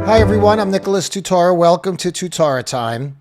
Hi everyone, I'm Nicholas Tutora. Welcome to Tutora Time.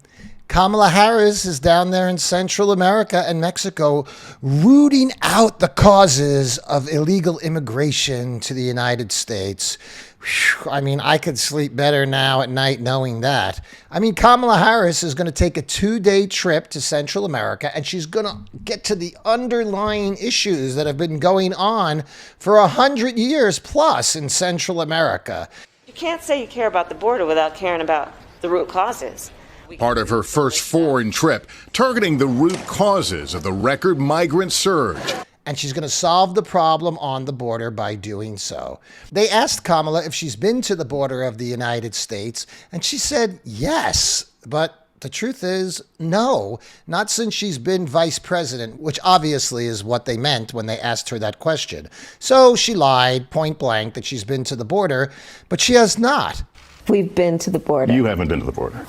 Kamala Harris is down there in Central America and Mexico rooting out the causes of illegal immigration to the United States. Whew, I mean, I could sleep better now at night knowing that. I mean, Kamala Harris is going to take a 2-day trip to Central America, and she's going to get to the underlying issues that have been going on for 100 years plus in Central America. You can't say you care about the border without caring about the root causes. Part of her first foreign trip, targeting the root causes of the record migrant surge. And she's going to solve the problem on the border by doing so. They asked Kamala if she's been to the border of the United States, and she said yes. But the truth is, no, not since she's been vice president, which obviously is what they meant when they asked her that question. So she lied point blank that she's been to the border, but she has not. We've been to the border. You haven't been to the border.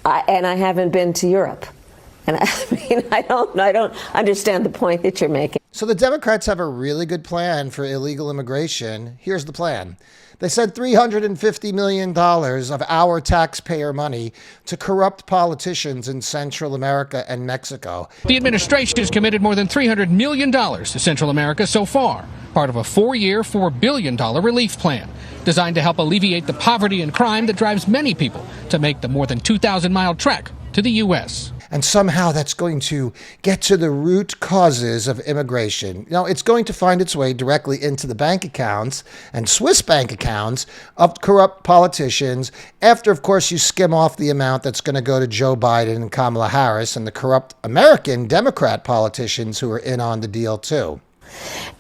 And I haven't been to Europe. And I don't understand the point that you're making. So the Democrats have a really good plan for illegal immigration. Here's the plan. They sent $350 million of our taxpayer money to corrupt politicians in Central America and Mexico. The administration has committed more than $300 million to Central America so far, part of a 4-year, $4 billion relief plan designed to help alleviate the poverty and crime that drives many people to make the more than 2,000-mile trek to the U.S. And somehow that's going to get to the root causes of immigration. You know, it's going to find its way directly into the bank accounts and Swiss bank accounts of corrupt politicians after, of course, you skim off the amount that's going to go to Joe Biden and Kamala Harris and the corrupt American Democrat politicians who are in on the deal, too.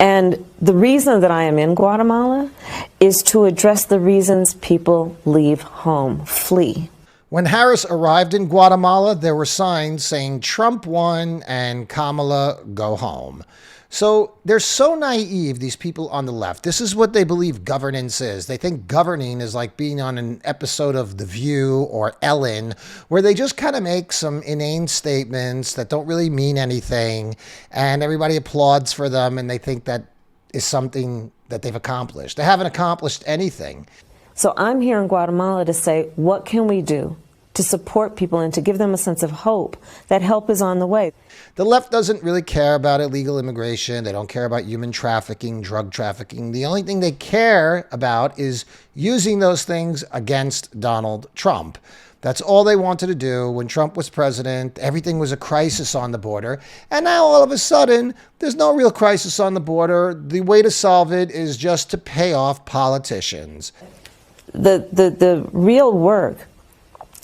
And the reason that I am in Guatemala is to address the reasons people leave home, flee. When Harris arrived in Guatemala, there were signs saying Trump won and Kamala go home. So they're so naive, these people on the left. This is what they believe governance is. They think governing is like being on an episode of The View or Ellen, where they just kind of make some inane statements that don't really mean anything, and everybody applauds for them, and they think that is something that they've accomplished. They haven't accomplished anything. So I'm here in Guatemala to say, what can we do to support people and to give them a sense of hope that help is on the way? The left doesn't really care about illegal immigration. They don't care about human trafficking, drug trafficking. The only thing they care about is using those things against Donald Trump. That's all they wanted to do when Trump was president. Everything was a crisis on the border. And now all of a sudden, there's no real crisis on the border. The way to solve it is just to pay off politicians. The real work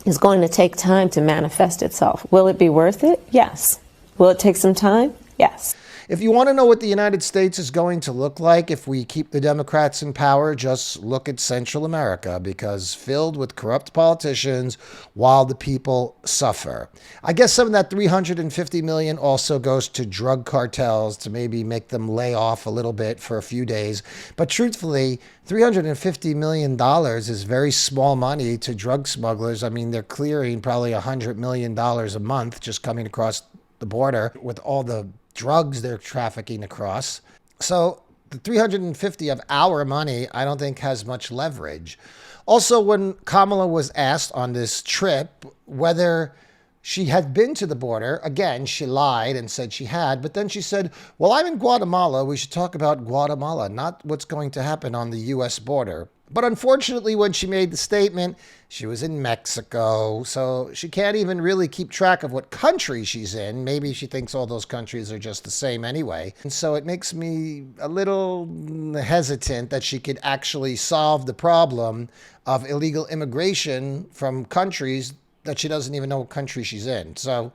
is going to take time to manifest itself. Will it be worth it? Yes. Will it take some time? Yes. If you want to know what the United States is going to look like if we keep the Democrats in power, just look at Central America, because filled with corrupt politicians while the people suffer. I guess some of that $350 million also goes to drug cartels to maybe make them lay off a little bit for a few days. But truthfully, $350 million is very small money to drug smugglers. I mean, they're clearing probably $100 million a month just coming across the border with all the drugs they're trafficking across. So the 350 of our money, I don't think has much leverage. Also, when Kamala was asked on this trip whether she had been to the border, again, she lied and said she had, but then she said, well, I'm in Guatemala. We should talk about Guatemala, not what's going to happen on the U.S. border. But unfortunately, when she made the statement, she was in Mexico, so she can't even really keep track of what country she's in. Maybe she thinks all those countries are just the same anyway. And so it makes me a little hesitant that she could actually solve the problem of illegal immigration from countries that she doesn't even know what country she's in. So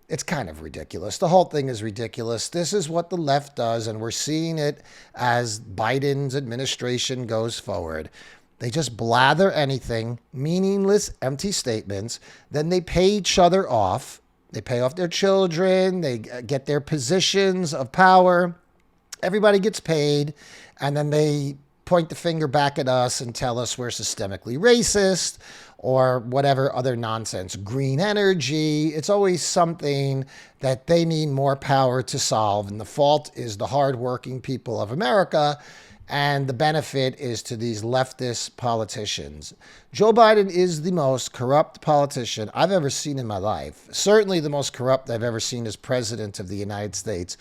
it's kind of ridiculous. The whole thing is ridiculous. This is what the left does, and we're seeing it as Biden's administration goes forward. They just blather anything, meaningless, empty statements. Then they pay each other off. They pay off their children. They get their positions of power. Everybody gets paid, and then they point the finger back at us and tell us we're systemically racist or whatever other nonsense. Green energy, it's always something that they need more power to solve. And the fault is the hardworking people of America. And the benefit is to these leftist politicians. Joe Biden is the most corrupt politician I've ever seen in my life. Certainly the most corrupt I've ever seen as president of the United States.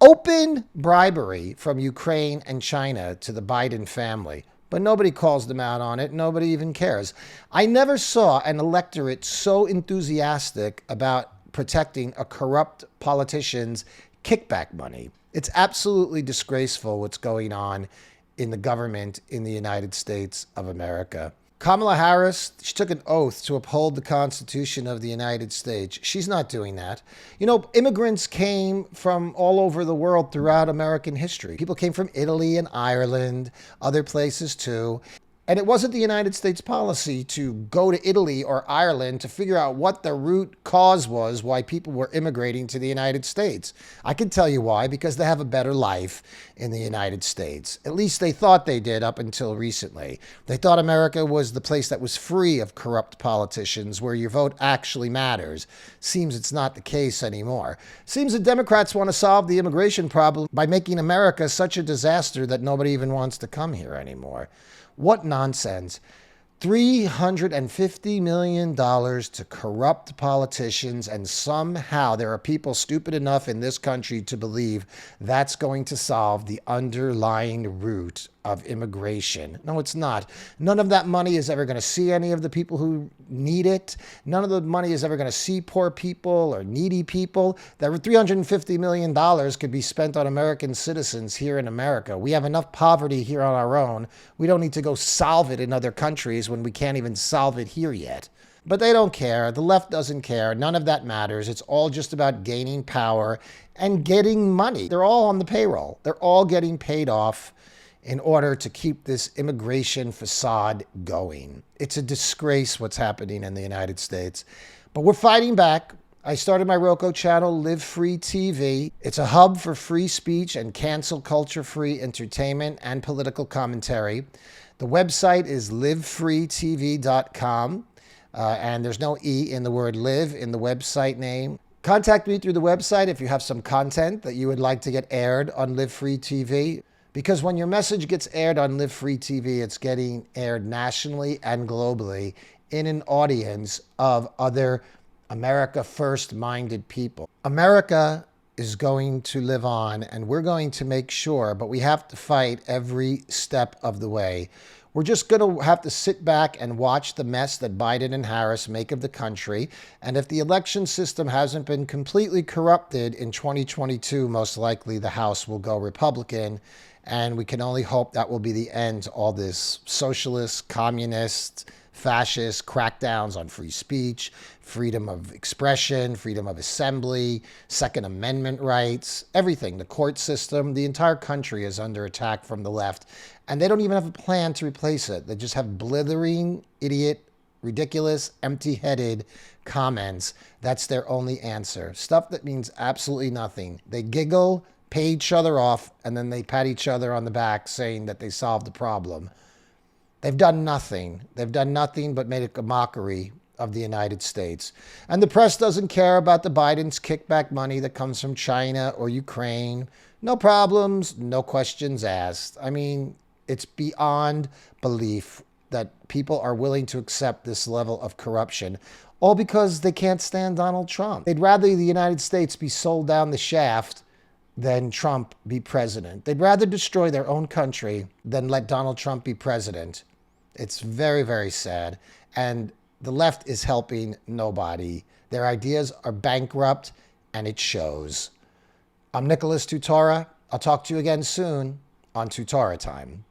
Open bribery from Ukraine and China to the Biden family. But nobody calls them out on it. Nobody even cares. I never saw an electorate so enthusiastic about protecting a corrupt politician's kickback money. It's absolutely disgraceful what's going on in the government in the United States of America. Kamala Harris, she took an oath to uphold the Constitution of the United States. She's not doing that. You know, immigrants came from all over the world throughout American history. People came from Italy and Ireland, other places too. And it wasn't the United States policy to go to Italy or Ireland to figure out what the root cause was why people were immigrating to the United States. I can tell you why, because they have a better life in the United States. At least they thought they did up until recently. They thought America was the place that was free of corrupt politicians, where your vote actually matters. Seems it's not the case anymore. Seems the Democrats want to solve the immigration problem by making America such a disaster that nobody even wants to come here anymore. What nonsense. $350 million to corrupt politicians, and somehow there are people stupid enough in this country to believe that's going to solve the underlying root of immigration. No, it's not. None of that money is ever going to see any of the people who need it. None of the money is ever going to see poor people or needy people. That $350 million could be spent on American citizens here in America. We have enough poverty here on our own. We don't need to go solve it in other countries when we can't even solve it here yet. But they don't care. The left doesn't care. None of that matters. It's all just about gaining power and getting money. They're all on the payroll. They're all getting paid off in order to keep this immigration facade going. It's a disgrace what's happening in the United States. But we're fighting back. I started my Roku channel, Live Free TV. It's a hub for free speech and cancel culture-free entertainment and political commentary. The website is livefreetv.com, and there's no E in the word live in the website name. Contact me through the website if you have some content that you would like to get aired on Live Free TV. Because when your message gets aired on Live Free TV, it's getting aired nationally and globally in an audience of other America First-minded people. America is going to live on, and we're going to make sure, but we have to fight every step of the way. We're just going to have to sit back and watch the mess that Biden and Harris make of the country. And if the election system hasn't been completely corrupted in 2022, most likely the House will go Republican. And we can only hope that will be the end to all this socialist, communist, fascist crackdowns on free speech, freedom of expression, freedom of assembly, Second Amendment rights, everything. The court system, the entire country is under attack from the left. And they don't even have a plan to replace it. They just have blithering, idiot, ridiculous, empty-headed comments. That's their only answer. Stuff that means absolutely nothing. They giggle, pay each other off, and then they pat each other on the back saying that they solved the problem. They've done nothing. They've done nothing but made a mockery of the United States. And the press doesn't care about the Biden's kickback money that comes from China or Ukraine. No problems, no questions asked. I mean, it's beyond belief that people are willing to accept this level of corruption, all because they can't stand Donald Trump. They'd rather the United States be sold down the shaft than Trump be president. They'd rather destroy their own country than let Donald Trump be president. It's very, very sad. And the left is helping nobody. Their ideas are bankrupt, and it shows. I'm Nicholas Tutora. I'll talk to you again soon on Tutora Time.